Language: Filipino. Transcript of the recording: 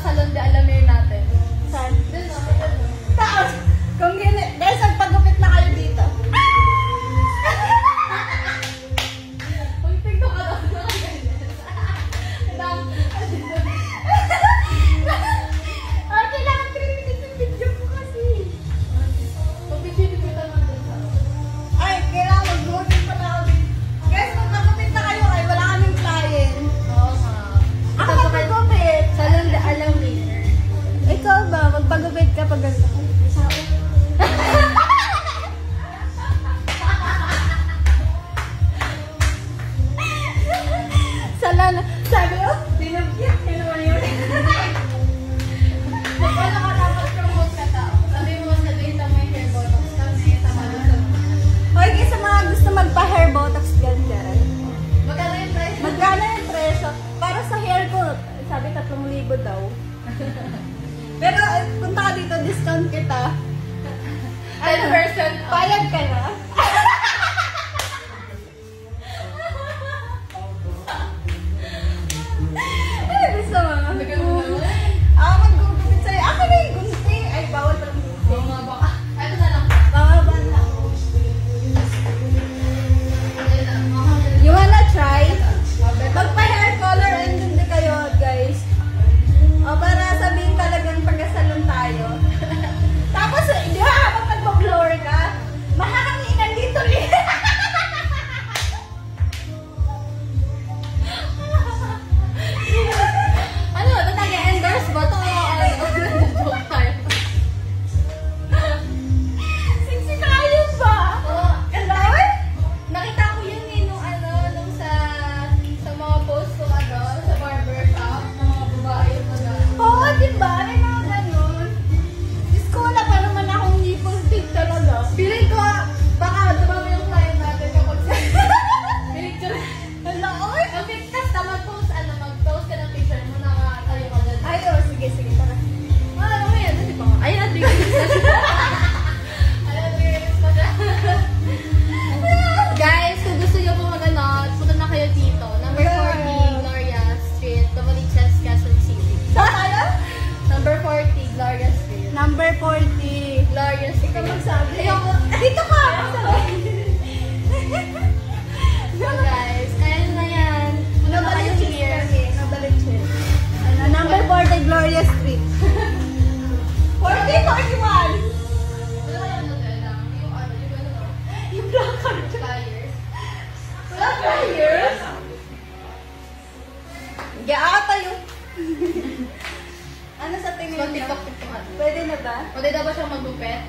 Salon de Alamir natin. Saan? Dun o. Taas! Kung guys, magpagupit na kayo dito. Uy, tignan ka daw. Kailangan 3 minutes yung video ko kasi. Pag-video ko naman dun sa... Ay, kailangan mag-loading pala ako dito. Guys, magpagupit na kayo ay wala kaming client. Oo nga. Ako magpagupit. Salon de Alamir. Ikaw ba? Magpagupit ka pag ganito. Salon. Sabi ko, dinugyan. Yan naman yun. Paano ka dapat promote ka tao? Sabi mo sa data may hair botox kami. Tama doon sa mga. Okay, guys, sa mga gusto magpa-hair botox ganyan. Magkano yung price? Magkano yung presyo? Para sa hair ko, sabi 3,000 daw. Pero punta ka dito, discount kita. 10% Payag ka na. Ano gusto mo? Ako mag-gugupit sa'yo. Ako na yung gunti. Ay, bawal pa ng gunti. Oo nga baka. Ito na lang. Bawal lang. You wanna try? Magpa-hair color and hindi kayo, guys. O, para sabihin talagang pagkasalon tayo. Tapos, di ba, habang nagpa-blower ka, mahahanginan dito rin. Ano? Ito nag-endorse ba? Ito joke tayo. Siksi tayo ba? Oo. Hello? Nakita ko yun eh nung sa mga post ko sa barbershop ng mga babae yung Oo, di ba? May mga ganun. Diyos ko, wala pa naman akong nipple stick talaga. Feeling ko, baka dumami yung client natin kapag picture. Hello? Oy! Mag-post ka ng picture mo na tayo ka dyan. Ay, oh, sige, sige, tara. Ano mo yan? Hindi pa nga. Ayun, at guys, kung gusto nyo po mag-anot, punta na kayo dito. Number 40, Gloria Street, Tomaliches, Quezon City. Saan tayo? Number 40, Gloria Street. Number 40. Gloria Street. Ikaw magsabi. Ayoko. Dito ka! So guys, ayan na yan. Ano ba kayo here? Number 40, Gloria Street. 40, 41! Wala kayong Nutella? Yung ano, Yung black card. flyers. Wala flyers? Gaya tayo. Ano sa tingin So, mo? TikTok. Pwede na ba? Pwede daw ba siyang magupit?